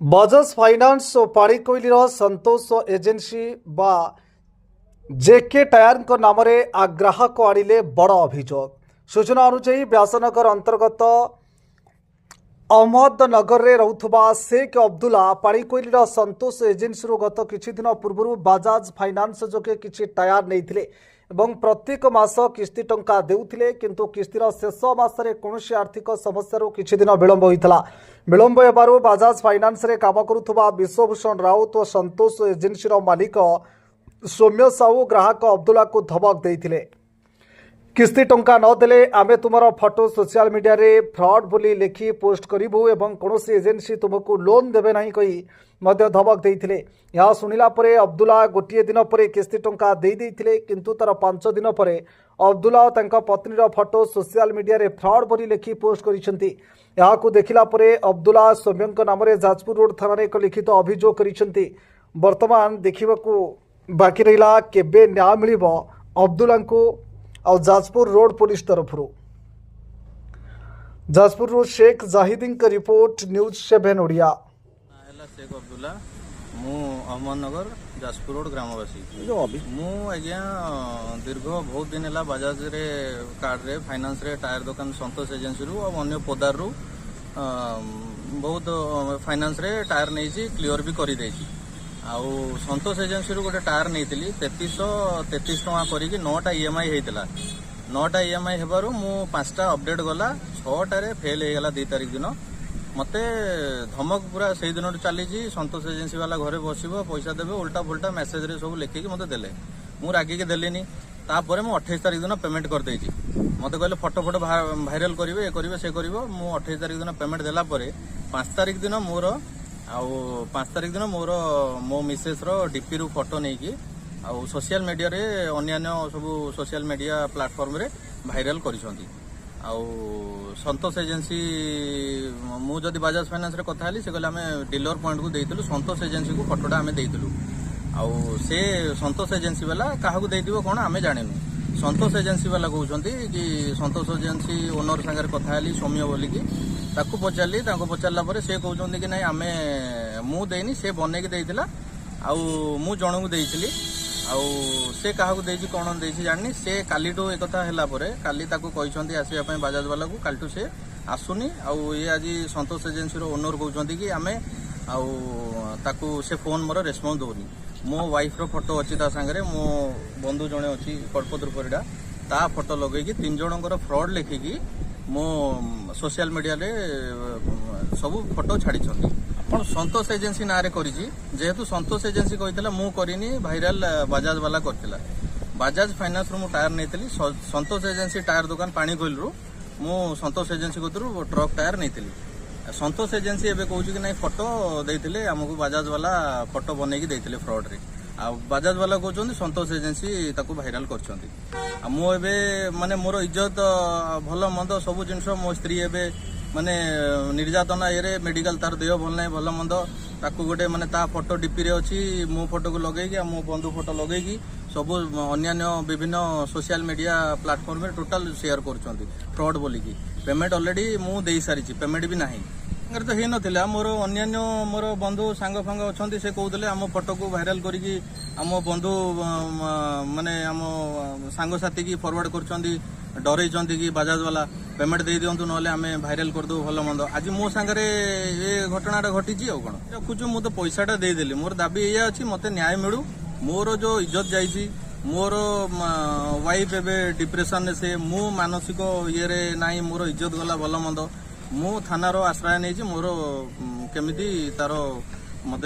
Bajaj finance और पाणिकोइलीर संतोष agency बा जेके tyre नाम ग्राहक आनिले बड़ अभियोग। सूचना अनुसार व्यासनगर अंतर्गत अहमदनगर रे रहुथबा शेख अब्दुल्ला पाणिकोइलीर संतोष एजेंसी गत किछि दिन पूर्व बजाज फाइनान्स जोगे किछि टायर नैथिले एवं प्रत्येक मास किस्ती टंका देउथिले, किंतु किस्तीर शेष मासरे कौनसी आर्थिक समस्या किछि दिन विलंब होइतला। विलंब हेबारु बजाज फाइनान्स रे काम करुथबा विश्वभूषण राउत और संतोष एजेंसी मालिक सौम्य साहू ग्राहक अब्दुल्ला को धमक देइथिले। किस्ती टंका नदेले आमे तुमर फोटो सोशल मीडिया रे फ्रॉड बोली लिखि पोस्ट करिबु एवं कौनसी एजेंसी तुमको लोन देबे नहीं कही मध्य धमक देइथिले। यह सुनिला परे अब्दुल्ला गोटे दिन पर किस्ती टंका दे देइथिले, किंतु तार 5 दिन पर अब्दुल्ला और तांका पत्नीर फोटो सोशल मीडिया रे फ्रॉड बोली लिखि पोस्ट करिसेंती। यहाकू देखिला परे अब्दुल्ला सौम्यंक नाम रे जाजपुर रोड थाना रे एक लिखित अभियोग करिसेंती। वर्तमान देखिबाकू बाकी रहिला केबे न्याय मिलिबो अब्दुल्ला को और जाजपुर रोड पुलिस तरफ। जाजपुर रोड शेख जाहिदीन का रिपोर्ट न्यूज 7 ओडिया। शेख अब्दुल्ला मु अहमदनगर जाजपुर रोड ग्रामवासी मु आज्ञा दीर्घ बहुत दिन है बजाज रे कार्ड रे फाइनान्स रे टायर दुकान संतोष एजेंसी रू और अन्य पदार रू बहुत फाइनान्स रे टायर नहीं क्लियर भी कर आउ संतोष एजेंसी गोटे टायर नहीं 3333 टका करी 9टा ईएमआई होता 9टा ईएमआई हेबारु मु 5टा अपडेट गला 6टारे फेल हो गला 2 तारिख दिन मते धमक पूरा से दिन चली संतोष एजेंसी वाला घरे बसब पैसा देवे उल्टा फुल्टा मेसेज रे सब लिखिकी मते देले मु रागिके देलिनी। तापर मु 28 तारिख दिन पेमेंट कर देछि मते कहले फोटो फोटो भाइराल करिवे ए करिवे से करिवो मु 28 तारिख दिन पेमेंट देला परे 5 तारिख दिन मोर आउ 5 तारिख दिन मोर मो मिसेस रो डीपी रु फोटो नहीं कि आउ सोशल मीडिया रे अन्यान्य सब सोशल मीडिया प्लेटफॉर्म रे भाइराल करिसंती। आउ संतोष एजेंसी मु जदि बजाज फाइनान्स रे कथा हली से कहले आमे डीलर पॉइंट को देइतलु संतोष एजेंसी को फोटोटा आमे देइतलु आउ से संतोष एजेंसी वाला काहाकू देइदिबो कोन आमे जानिनु। संतोष एजेंसी वाला कहउछंती कि संतोष एजेंसी ओनर संगे कथा हली सौम्य बोली कि ताकू पचारली पचारला परे से कहउछंती कि नहीं आमे मु देइनी से बनेकी देइतिला आउ मु जनकू देइतिली आउ से काहाकू देइछि कोन देइछि जानि से कालीटो एक कथा हैला परे काली ताकू कहिसंती आसीबा पय बजाज वाला को कालटू से आसुनी आउ ये आज संतोष एजेंसी रो ओनर कहउछंती कि आमे आउ ताकू से फोन मोर रेस्पॉन्स दोनी मो वाइफ रो फोटो अछि ता संगे मो बंधु जणे अछि कड़पत्र परिडा ता फोटो लगेकी 3 जनकर फ्रॉड लेखिकी मो सोशल मीडिया रे सब फोटो छाड़ी संतोष एजेंसी ना रे करिछि जेहेतु संतोष एजेंसी कहितला मु करिनी भाइराल बजाज वाला करथिला बजाज फाइनान्स रो मु टायर नेतली संतोष एजेंसी टायर दुकान पानी कोइल रो मु संतोष एजेंसी कोतरु ट्रक टायर नेतली संतोष एजेंसी एबे कहउछि कि नहीं फोटो देइथिले हमकु बजाज वाला फोटो बनेकी देइथिले फ्रॉड रे आ बजाज वाला कहउछन्ती संतोष एजेंसी ताकू भाइराल करछन्ती आ मो एबे माने मोर इज्जत भलो मंद सब जिनस मो स्त्री एबे माने निर्यातना ये मेडिकल तार देह भल ना भल मंद ताकू गोटे माने ता फोटो डीपी रे अछि मो फोटो को लगेगी मो बंधु फोटो लगेगी सब अन्यान्य विभिन्न सोशल मीडिया प्लेटफॉर्म में टोटल शेयर करछन्ती फ्रॉड बोलिकी पेमेंट ऑलरेडी मु देई सारी पेमेंट भी नाही तो हे नथिला मोर अन्यान्य मोर बंधु सांग फांग अछन्ती से कहउतले हम फोटो को भाइराल करिकी हम बंधु माने हम सांग साथी की फॉरवर्ड करछन्ती डरैछन्ती कि बजाज वाला पेमेंट दे दियंतु नले आमे भाइराल कर दो भलो मंद आज मो संगे ए घटनाटा घटिची आ कोन रखुछु मु तो पैसाटा दे देली मोर दाबी एया अछि मते न्याय मिलू मोर जो इज्जत जाइछि मोर वाइफ एबे डिप्रेशन से मु मानसिक ये रे नाही मोर इज्जत गला भलो मंद मु थाना रो आश्रय नै मोर केमिति तारो मते